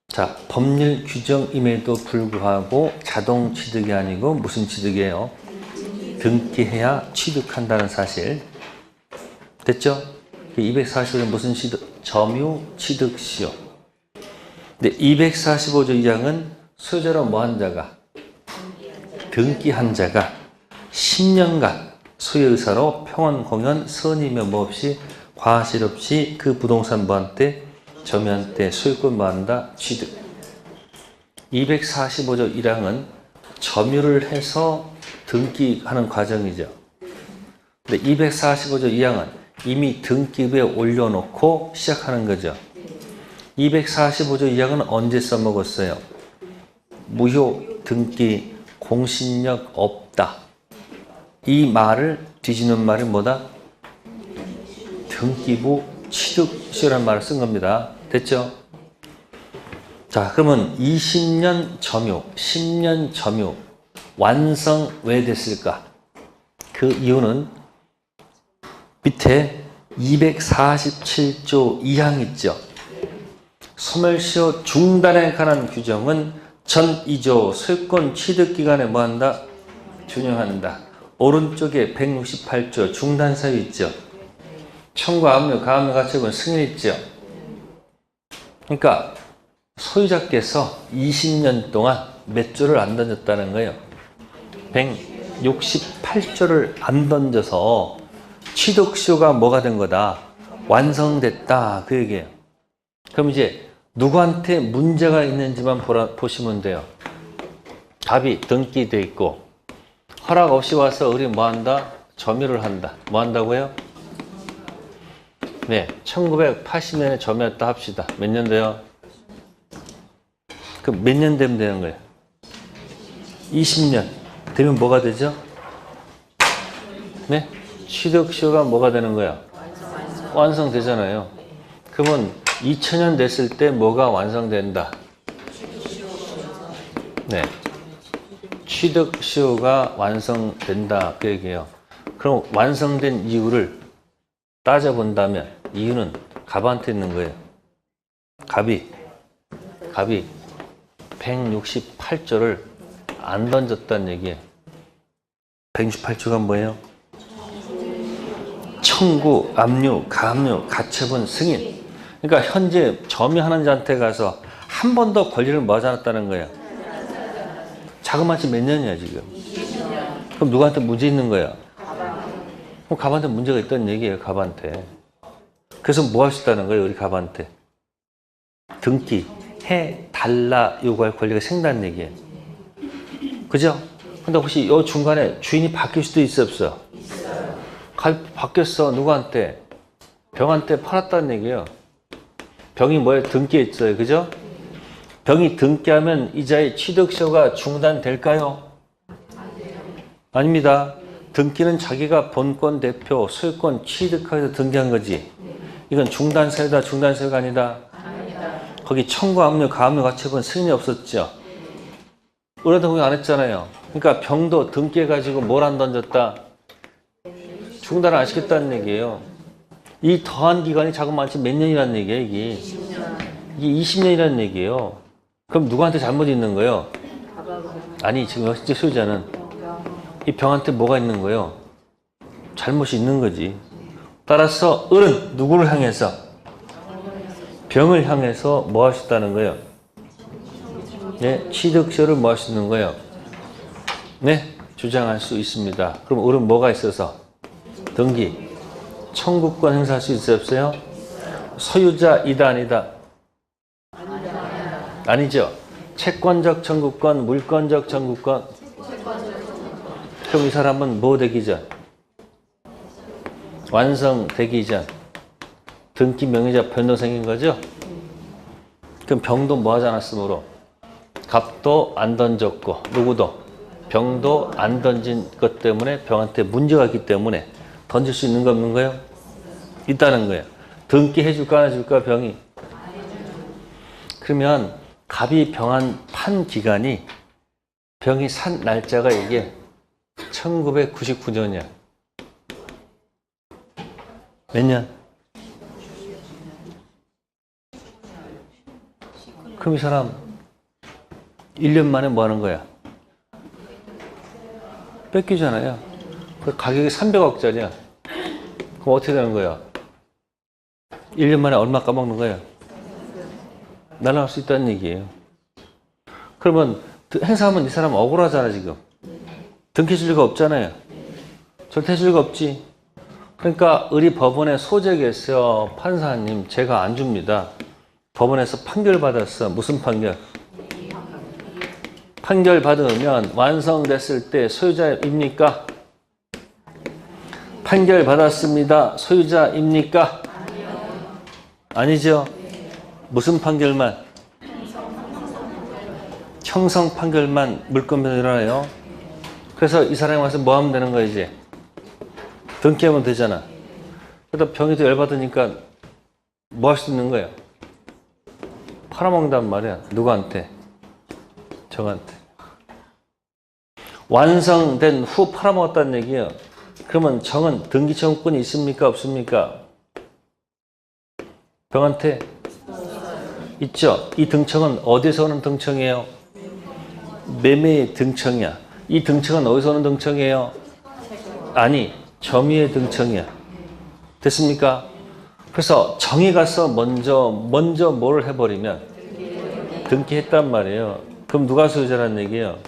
자, 법률 규정임에도 불구하고 자동 취득이 아니고 무슨 취득이에요? 등기해야 취득한다는 사실. 됐죠? 245조 무슨 취득? 점유 취득시효. 근데 245조 2항은 소유자로 뭐한 자가? 등기한 자가 10년간 소유 의사로 평온 공연 선의며 뭐 없이 과실 없이 그 부동산 뭐한테 점유한테 소유권 뭐한다? 취득. 245조 1항은 점유를 해서 등기하는 과정이죠. 근데 245조 2항은 이미 등기부에 올려놓고 시작하는 거죠. 245조 2항은 언제 써먹었어요? 무효 등기 공신력 없다. 이 말을 뒤지는 말이 뭐다? 등기부 취득시효라는 말을 쓴 겁니다. 됐죠? 자, 그러면 20년 점유, 10년 점유 완성 왜 됐을까? 그 이유는 밑에 247조 2항 있죠. 소멸시효 중단에 관한 규정은 전 2조 소유권 취득기간에 뭐한다? 준용한다. 오른쪽에 168조 중단사유 있죠. 청구, 압류, 가압류, 가처분, 승인 있죠. 그러니까 소유자께서 20년 동안 몇 조를 안 던졌다는 거예요. 168조를 안 던져서 취득시효가 뭐가 된 거다? 완성됐다. 그 얘기예요. 그럼 이제 누구한테 문제가 있는지만 보시면 돼요. 갑이 등기돼 있고 허락 없이 와서 우리 뭐 한다? 점유를 한다. 뭐 한다고요? 네, 1980년에 점유했다 합시다. 몇 년 돼요? 그럼 몇 년 되면 되는 거예요? 20년 되면 뭐가 되죠? 네? 취득시효가 뭐가 되는 거야? 완성되잖아요. 그러면 2000년 됐을 때 뭐가 완성된다? 네. 취득시효가 완성된다. 그 얘기예요. 그럼 완성된 이유를 따져본다면 이유는 갑한테 있는 거예요. 갑이 168조를 안 던졌다는 얘기예요. 168조가 뭐예요? 청구, 압류, 가압류, 가처분, 승인. 그러니까 현재 점유하는 자한테 가서 한 번 더 권리를 뭐 하지 않았다는 거예요. 자그마치 몇 년이야 지금? 그럼 누구한테 문제 있는 거야? 그럼 갑한테 문제가 있다는 얘기예요. 갑한테. 그래서 뭐 할 수 있다는 거예요? 우리 갑한테. 등기 해달라 요구할 권리가 생긴다는 얘기예요. 그죠? 근데 혹시 요 중간에 주인이 바뀔 수도 있어 없어? 갑이 바뀌었어. 누구한테? 병한테 팔았다는 얘기예요. 병이 뭐예요? 등기했어요. 그죠? 병이 등기하면 이자의 취득시효가 중단될까요? 아닙니다. 등기는 자기가 본권 대표 소유권 취득하기 위해서 등기한 거지. 이건 중단사유다. 중단사유가 아니다. 거기 청구, 압류, 가압류, 가처분 승인이 없었죠. 의뢰도 거기 안 했잖아요. 그러니까 병도 등기해가지고 뭘 안 던졌다? 중단을 안 시켰다는 얘기예요. 이 더한 기간이 자그마치 몇 년이라는 얘기예요, 이게. 이게 20년이라는 얘기예요. 그럼 누구한테 잘못이 있는 거예요? 아니, 지금 현재 소유자는 이 병한테 뭐가 있는 거예요? 잘못이 있는 거지. 따라서 을은 누구를 향해서? 병을 향해서 뭐 할 수 있다는 거예요? 네, 취득시효를 뭐 할 수 있는 거예요? 네, 주장할 수 있습니다. 그럼 을은 뭐가 있어서? 등기. 청구권 행사할 수 있어요, 없어요? 소유자이다, 아니다? 아니죠. 채권적 청구권, 물권적 청구권. 그럼 이 사람은 뭐 되기 전? 완성되기 전 등기 명의자 변동 생긴 거죠? 그럼 병도 뭐 하지 않았으므로 갑도 안 던졌고 누구도 병도 안 던진 것 때문에 병한테 문제가 있기 때문에 던질 수 있는 거 없는 거예요? 있다는 거예요. 등기 해줄까 안 해줄까 병이? 그러면 갑이 병한 판 기간이 병이 산 날짜가 이게 1999년이야. 몇 년? 그럼 이 사람 1년 만에 뭐 하는 거야? 뺏기잖아요. 그 가격이 300억짜리야. 그럼 어떻게 되는 거야? 1년 만에 얼마 까먹는 거야? 날아갈 수 있다는 얘기예요. 그러면 행사하면 이 사람 억울하잖아 지금. 등기해줄 리가 없잖아요. 절대 해줄 리가 없지. 그러니까 의리 법원에 소재겠어요. 판사님 제가 안 줍니다. 법원에서 판결 받았어. 무슨 판결? 판결 받으면 완성됐을 때 소유자입니까? 판결 받았습니다. 소유자입니까? 아니죠. 무슨 판결만? 형성 판결만 물권변이 일어나요. 그래서 이 사람이 와서 뭐 하면 되는 거야 이제? 등기하면 되잖아. 그러다 병이 또 열받으니까 뭐 할 수 있는 거야? 팔아먹는단 말이야. 누구한테? 정한테. 완성된 후 팔아먹었다는 얘기예요. 그러면 정은 등기청구권이 있습니까? 없습니까? 병한테? 있죠. 이 등청은 어디서 오는 등청이에요? 매매의 등청이야. 이 등청은 어디서 오는 등청이에요? 아니, 점유의 등청이야. 됐습니까? 그래서 정이 가서 먼저 뭐를 해버리면 등기했단 말이에요. 그럼 누가 소유자라는 얘기예요?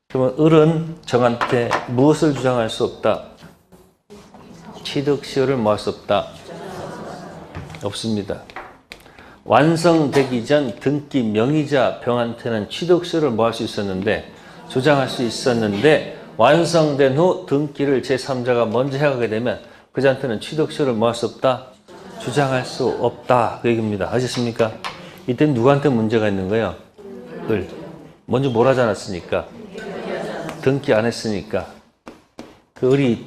그러면 을은 정한테 무엇을 주장할 수 없다? 취득시효를 뭐 할 수 없다? 없습니다. 완성되기 전 등기 명의자 병한테는 취득시효를 뭐 할 수 있었는데 주장할 수 있었는데 완성된 후 등기를 제3자가 먼저 해가게 되면 그자한테는 취득시효를 뭐 할 수 없다? 주장할 수 없다. 그 얘기입니다. 아셨습니까? 이때는 누구한테 문제가 있는 거예요? 을. 먼저 뭘 하지 않았으니까. 등기 안 했으니까. 그 을이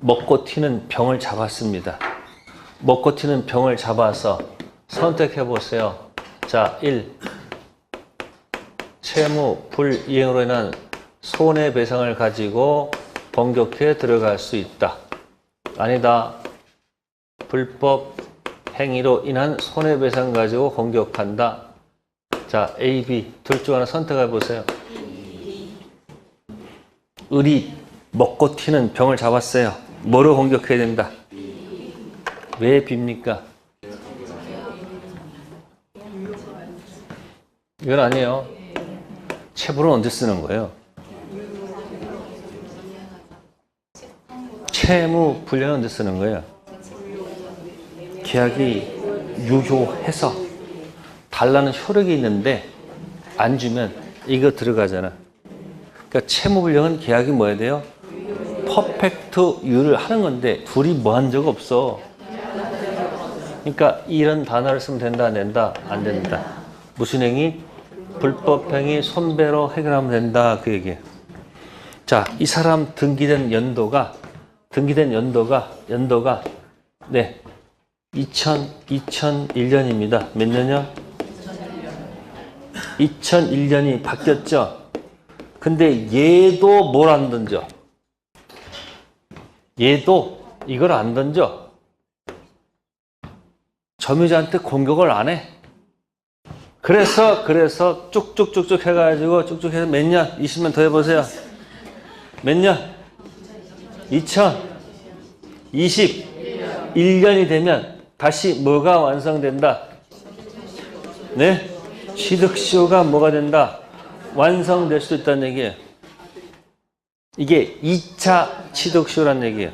먹고 튀는 병을 잡았습니다. 먹고 튀는 병을 잡아서 선택해 보세요. 자, 1. 채무 불이행으로 인한 손해배상을 가지고 공격해 들어갈 수 있다. 아니다. 불법 행위로 인한 손해배상 가지고 공격한다. 자, A, B 둘 중 하나 선택해 보세요. 을이 먹고 튀는 병을 잡았어요. 뭐로 공격해야 된다? 왜 B입니까? 이건 아니에요. 채무는 언제 쓰는 거예요? 채무 불량은 언제 쓰는 거예요? 계약이 유효해서 달라는 효력이 있는데 안 주면 이거 들어가잖아. 그러니까 채무 불량은 계약이 뭐 해야 돼요? 퍼펙트 유를 하는 건데 둘이 뭐 한 적 없어. 그러니까 이런 단어를 쓰면 된다, 안 된다? 안 된다. 무슨 행위? 불법 행위 손배로 해결하면 된다. 그 얘기예요. 자, 이 사람 등기된 연도가 네 2001년입니다. 몇 년이요? 2001년이 바뀌었죠. 근데 얘도 뭘 안 던져? 얘도 이걸 안 던져. 점유자한테 공격을 안 해. 그래서 쭉쭉쭉쭉 해가지고 쭉쭉 해서 몇 년? 20년 더 해보세요. 몇 년? 2021년이 되면 다시 뭐가 완성된다? 네? 취득시효가 뭐가 된다? 완성될 수도 있다는 얘기예요. 이게 2차 취득시효라는 얘기예요.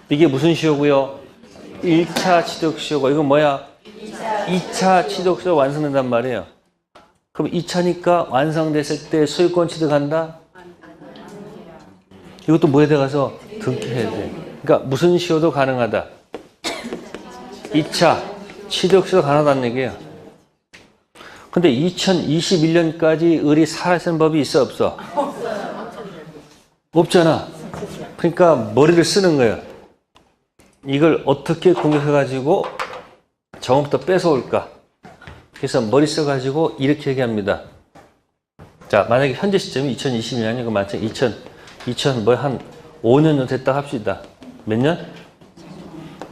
이게 무슨 시효고요? 1차 취득시효고 이건 뭐야? 2차 취득시효가 완성된단 말이에요. 그럼 2차니까 완성됐을 때 소유권 취득한다? 이것도 뭐에 들어가서 등기해야 돼. 그러니까 무슨 시효도 가능하다. 2차 취득시효도 가능하다는 얘기예요. 근데 2021년까지 을이 살아있는 법이 있어 없어? 없잖아. 그러니까 머리를 쓰는 거예요. 이걸 어떻게 공격해가지고 정부터 뺏어올까? 그래서 머리 써가지고 이렇게 얘기합니다. 자, 만약에 현재 시점이 2022년이고 만약 2000 뭐 한 5년 정도 됐다 합시다. 몇 년?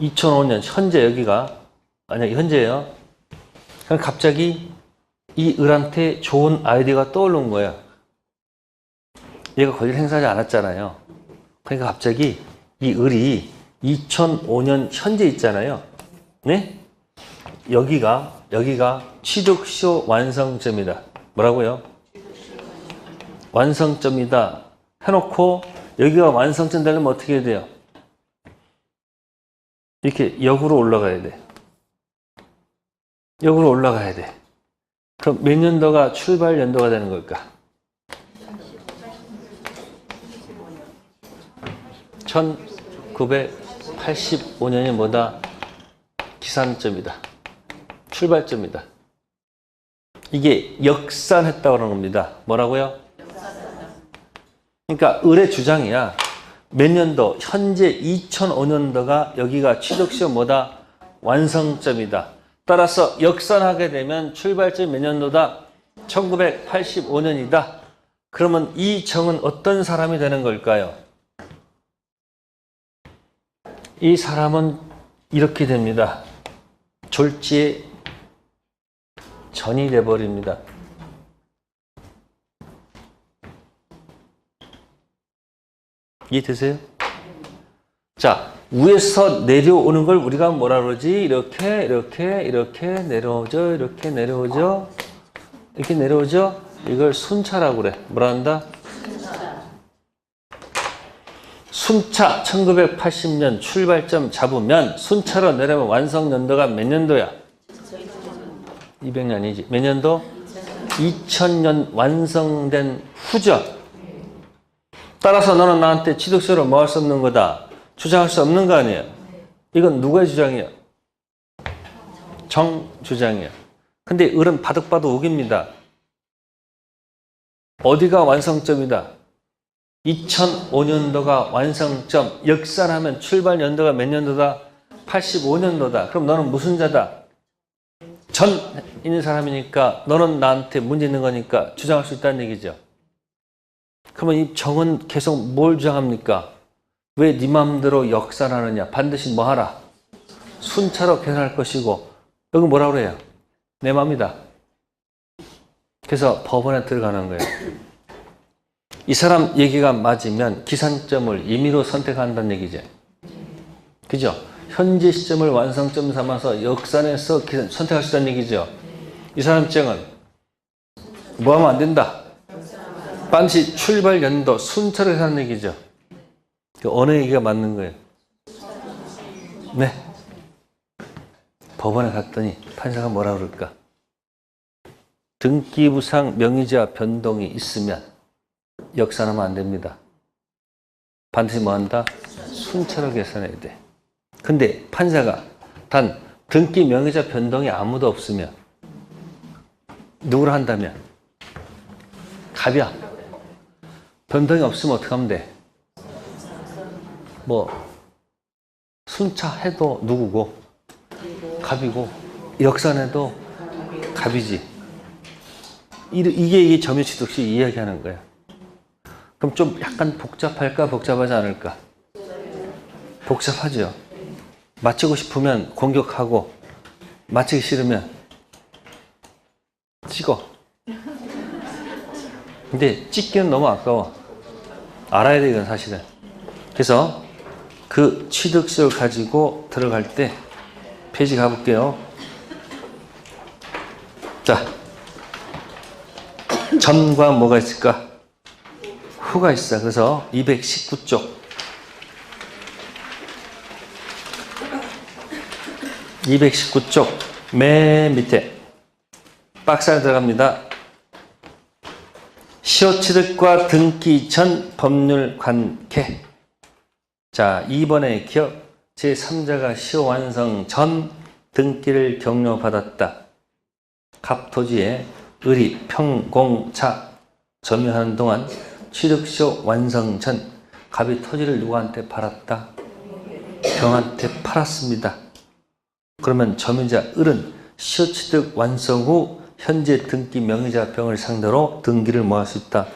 2005년. 현재 여기가 만약에 현재예요. 그럼 갑자기 이 을한테 좋은 아이디어가 떠오른 거예요. 얘가 권리를 행사하지 않았잖아요. 그러니까 갑자기 이 을이 2005년 현재 있잖아요. 네? 여기가 취득시효 완성점이다. 뭐라고요? 완성점이다. 해놓고 여기가 완성점 되려면 어떻게 해야 돼요? 이렇게 역으로 올라가야 돼. 역으로 올라가야 돼. 그럼 몇 년도가 출발 연도가 되는 걸까? 1985년이 뭐다? 기산점이다. 출발점이다. 이게 역산했다고 하는 겁니다. 뭐라고요? 그러니까 을의 주장이야. 몇 년도? 현재 2005년도가 여기가 취득시효 뭐다? 완성점이다. 따라서 역산하게 되면 출발점 몇 년도다? 1985년이다. 그러면 이 정은 어떤 사람이 되는 걸까요? 이 사람은 이렇게 됩니다. 졸지의 전이 돼버립니다. 이해되세요? 자, 위에서 내려오는 걸 우리가 뭐라 그러지? 이렇게 내려오죠. 이렇게 내려오죠. 이렇게 내려오죠. 이걸 순차라고 그래. 뭐라 한다? 순차 1980년 출발점 잡으면 순차로 내려면 완성 연도가 몇 년도야? 200년이지. 몇 년도? 2000년 완성된 후죠. 따라서 너는 나한테 취득세로 뭐 할 수 없는 거다? 주장할 수 없는 거 아니에요? 이건 누구의 주장이야? 정 주장이야. 근데 을은 바득바득 우깁니다. 어디가 완성점이다? 2005년도가 완성점. 역산하면 출발 연도가 몇 년도다? 85년도다. 그럼 너는 무슨 자다? 전 있는 사람이니까 너는 나한테 문제 있는 거니까 주장할 수 있다는 얘기죠. 그러면 이 정은 계속 뭘 주장합니까? 왜 네 마음대로 역산하느냐? 반드시 뭐 하라? 순차로 계산할 것이고. 여기 뭐라 그래요? 내 마음이다. 그래서 법원에 들어가는 거예요. 이 사람 얘기가 맞으면 기산점을 임의로 선택한다는 얘기죠. 그죠? 현재 시점을 완성점 삼아서 역산해서 선택할 수 있다는 얘기죠. 이 사람 입장은 뭐 하면 안 된다? 반드시 출발 연도 순차로 계산하는 얘기죠. 어느 얘기가 맞는 거예요? 네. 법원에 갔더니 판사가 뭐라 그럴까? 등기부상 명의자 변동이 있으면 역산하면 안 됩니다. 반드시 뭐 한다? 순차로 계산해야 돼. 근데 판사가 단 등기 명의자 변동이 아무도 없으면 누구를 한다면? 갑이야. 변동이 없으면 어떻게 하면 돼? 뭐 순차해도 누구고? 갑이고. 역산해도 갑이지. 이게 점유취득시 이야기하는 거야. 그럼 좀 약간 복잡할까? 복잡하지 않을까? 복잡하죠. 맞추고 싶으면 공격하고 맞추기 싫으면 찍어. 근데 찍기는 너무 아까워. 알아야 돼, 이건 사실은. 그래서 그 취득시를 가지고 들어갈 때 페이지 가볼게요. 자, 전과 뭐가 있을까? 후가 있어. 그래서 219쪽. 219쪽 맨 밑에 박스 안에 들어갑니다. 시효 취득과 등기 전 법률 관계. 자, 2번의 기억. 제3자가 시효 완성 전 등기를 경료받았다. 갑 토지에 을이 평공차 점유하는 동안 취득시효 완성 전 갑이 토지를 누구한테 팔았다? 병한테 팔았습니다. 그러면 점유자 을은 시효 취득 완성 후 현재 등기 명의자 병을 상대로 등기를 뭐 할 수 있다?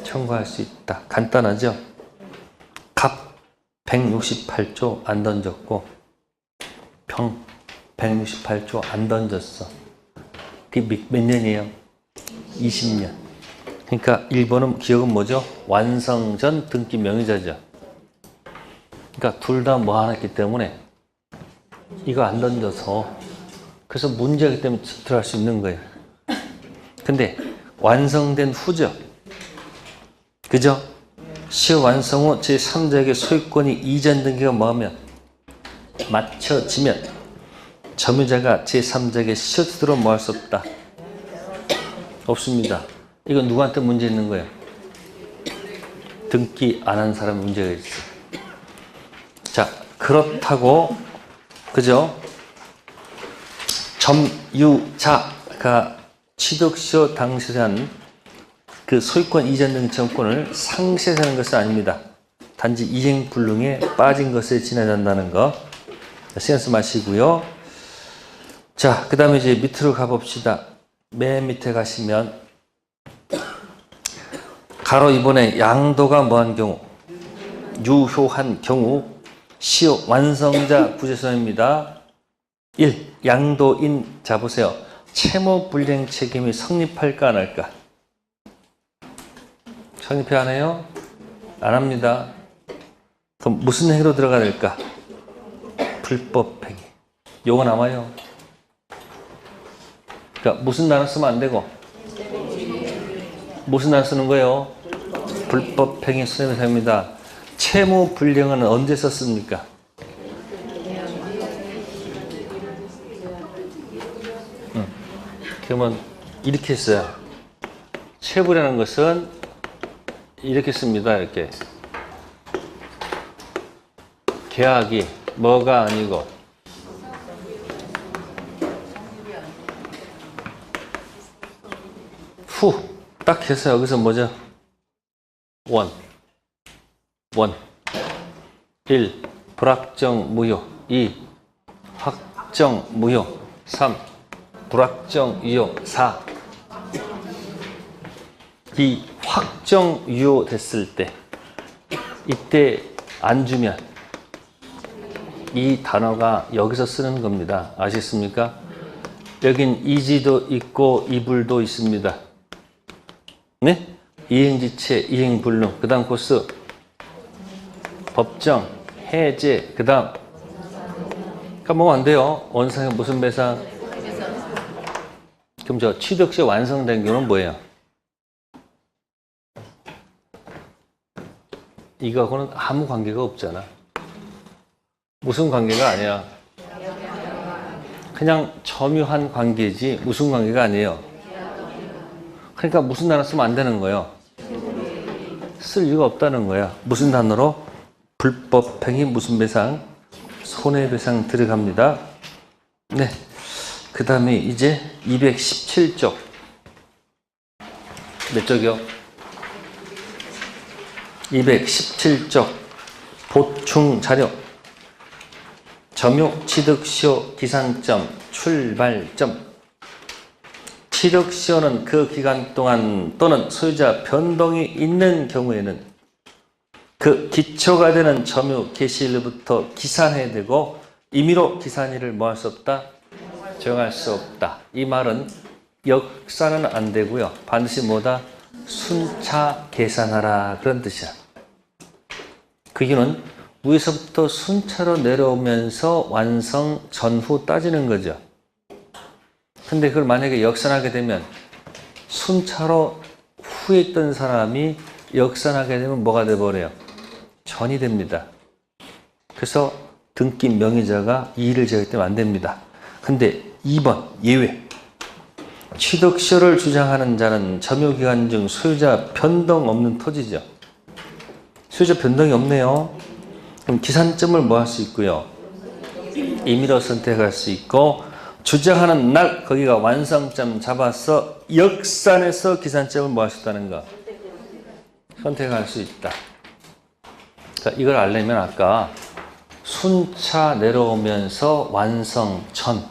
청구할 수 있다. 간단하죠? 갑 168조 안 던졌고 병 168조 안 던졌어. 그게 몇 년이에요? 20년. 그러니까 1번은 기억은 뭐죠? 완성 전 등기 명의자죠. 그러니까 둘 다 뭐 하나 했기 때문에 이거 안 던져서 그래서 문제이기 때문에 들어갈 수 있는 거예요. 근데 완성된 후죠. 그죠? 시효 완성 후 제3자에게 소유권이 이전 등기가 뭐하면 맞춰지면 점유자가 제3자에게 시효 취득으로 뭐 할 수 없다. 없습니다. 이건 누구한테 문제 있는 거예요? 등기 안 한 사람 문제가 있어. 자, 그렇다고 그죠? 점유자가 취득시효 당시한 그 소유권 이전 등 정권을 상실하는 것은 아닙니다. 단지 이행불능에 빠진 것에 지나간다는 거 신경 쓰지 마시고요. 자, 그 다음에 이제 밑으로 가봅시다. 맨 밑에 가시면 가로 2번에 양도가 뭐한 경우 유효한 경우 시효 완성자 구제소입니다. 1. 양도인. 자 보세요. 채무 불이행 책임이 성립할까 안 할까? 성립해 안 해요? 안 합니다. 그럼 무슨 행위로 들어가야 될까? 불법행위. 요거 남아요. 그러니까 무슨 단어 쓰면 안 되고 무슨 단어 쓰는 거예요? 불법행위 수행이 됩니다. 채무 불이행은 언제 썼습니까? 그러면 이렇게 써요. 채무라는 것은 이렇게 씁니다. 이렇게 계약이 뭐가 아니고 후 딱 해서 여기서 뭐죠? 원 1. 불확정 무효 2. 확정 무효 3. 불확정 유효 4. 이 확정 유효 됐을 때 이때 안 주면 이 단어가 여기서 쓰는 겁니다. 아시겠습니까? 여긴 이지도 있고 이불도 있습니다. 네? 이행지체, 이행불능, 그 다음 코스 법정, 해제, 그 다음 까먹으면 안 돼요. 원상의 무슨 배상? 그럼 저 취득시 완성된 경우는 뭐예요? 이거하고는 아무 관계가 없잖아. 무슨 관계가 아니야. 그냥 점유한 관계지 무슨 관계가 아니에요. 그러니까 무슨 단어 쓰면 안 되는 거예요. 쓸 이유가 없다는 거야. 무슨 단어로? 불법행위 무슨 배상? 손해배상 들어갑니다. 네. 그 다음에 이제 217쪽. 몇 쪽이요? 217쪽. 보충 자료. 점유 취득시효 기산점 출발점. 취득시효는 그 기간 동안 또는 소유자 변동이 있는 경우에는 그 기초가 되는 점유 개시일부터 기산해야 되고 임의로 기산일을 뭐 할 수 없다? 정할 수 없다. 이 말은 역사는 안 되고요. 반드시 뭐다? 순차 계산하라 그런 뜻이야. 그 이유는 위에서부터 순차로 내려오면서 완성 전후 따지는 거죠. 근데 그걸 만약에 역산하게 되면 순차로 후에 있던 사람이 역산하게 되면 뭐가 돼버려요? 전이 됩니다. 그래서 등기 명의자가 이의를 제기하기 때문에 안 됩니다. 근데 2번 예외. 취득시효를 주장하는 자는 점유기간 중 소유자 변동 없는 토지죠. 소유자 변동이 없네요. 그럼 기산점을 뭐 할 수 있고요? 임의로 선택할 수 있고, 주장하는 날 거기가 완성점 잡아서 역산해서 기산점을 뭐 할 수 있다는 거? 선택할 수 있다. 자, 이걸 알려면 아까 순차 내려오면서 완성 전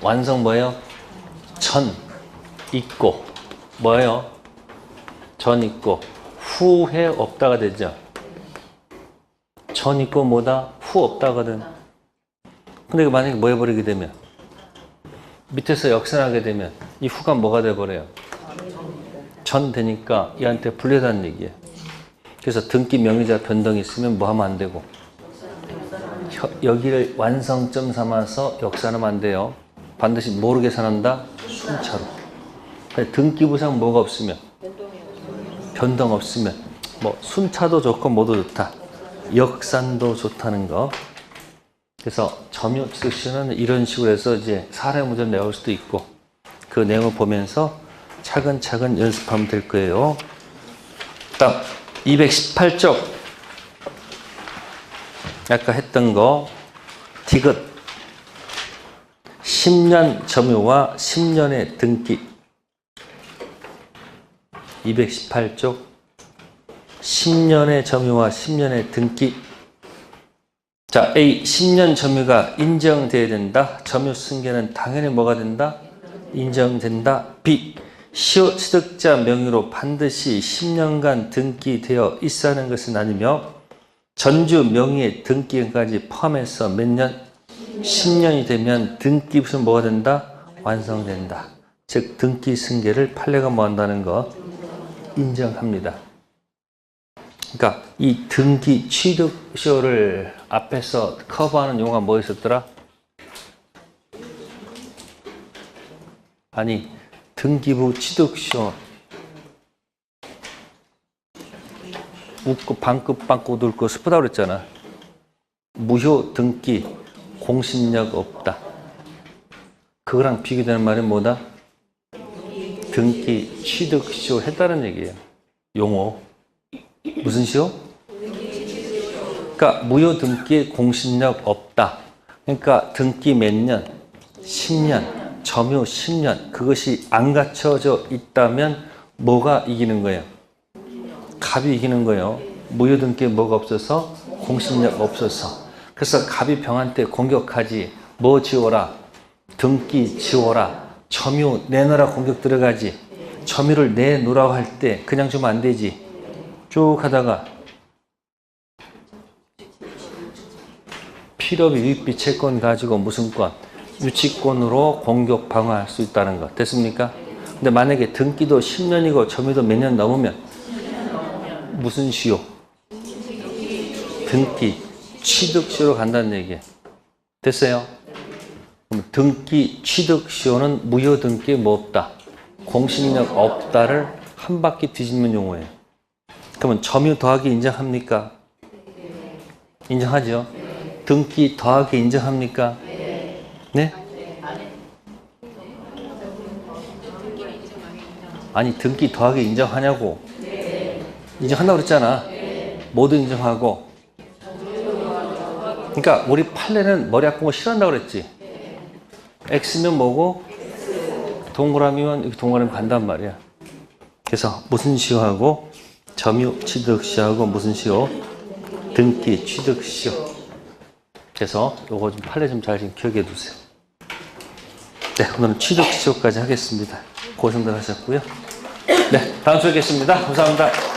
완성 뭐예요? 전 있고 뭐예요? 전 있고 후회 없다가 되죠. 전 있고 뭐다? 후 없다거든. 근데 만약에 뭐 해버리게 되면 밑에서 역산하게 되면 이 후가 뭐가 돼버려요? 전 되니까 얘한테 불리하다는 얘기예요. 그래서 등기 명의자 변동이 있으면 뭐 하면 안 되고 여기를 완성점 삼아서 역산하면 안 돼요. 반드시 뭐로 계산한다? 순차로. 등기부상 뭐가 없으면? 변동 없으면 뭐 순차도 좋고 뭐도 좋다. 역산도 좋다는 거. 그래서 점유취득시효는 이런 식으로 해서 이제 사례 문제 내올 수도 있고 그 내용을 보면서 차근차근 연습하면 될 거예요. 다음 218쪽 아까 했던 거 디귿 10년 점유와 10년의 등기 218쪽 10년의 점유와 10년의 등기. 자, A 10년 점유가 인정돼야 된다. 점유 승계는 당연히 뭐가 된다? 인정된다. B 시효 취득자 명의로 반드시 10년간 등기되어 있어야 하는 것은 아니며 전주 명의의 등기까지 포함해서 몇 년? 10년이 되면 등기 무슨 뭐가 된다? 완성된다. 즉 등기 승계를 판례가 뭐 한다는 거? 인정합니다. 그러니까 이 등기 취득시효를 앞에서 커버하는 용어가 뭐 있었더라? 아니 등기부 취득시효 웃고 방긋 방긋 웃고 슬프다고 그랬잖아. 무효 등기 공신력 없다. 그거랑 비교되는 말이 뭐다? 등기 취득시효 했다는 얘기예요. 용어. 무슨 시효? 그러니까 무효 등기에 공신력 없다. 그러니까 등기 몇 년? 10년. 점유 10년. 그것이 안 갖춰져 있다면 뭐가 이기는 거예요? 갑이 이기는 거예요. 무효 등기에 뭐가 없어서? 공신력 없어서. 그래서 갑이 병한테 공격하지. 뭐 지워라? 등기 지워라. 점유 내놓으라 공격 들어가지. 점유를 내놓으라고 할 때 그냥 주면 안 되지. 쭉 하다가 필요비 유익비 채권 가지고 무슨 권? 유치권으로 공격 방어할 수 있다는 거. 됐습니까? 근데 만약에 등기도 10년이고 점유도 몇 년 넘으면 무슨 시효? 등기 취득시효로 간다는 얘기예요. 됐어요? 그럼 등기 취득시효는 무효 등기에 뭐 없다? 공신력 없다를 한 바퀴 뒤집는 용어예요. 그러면 점유 더하기 인정합니까? 인정하죠? 등기 더하기 인정합니까? 네? 아니 등기 더하기 인정하냐고. 인정한다고 그랬잖아. 모두 인정하고. 그러니까 우리 판례는 머리 아픈 거 싫어한다고 그랬지. X면 뭐고? 동그라미면 동그라미 간단 말이야. 그래서 무슨 시효하고 점유 취득시효하고 무슨 시효? 등기 취득시효. 그래서 요거 좀 판례 좀 잘 기억해 두세요. 네, 오늘은 취득시효까지 하겠습니다. 고생들 하셨고요. 네, 다음 주에 뵙겠습니다. 감사합니다.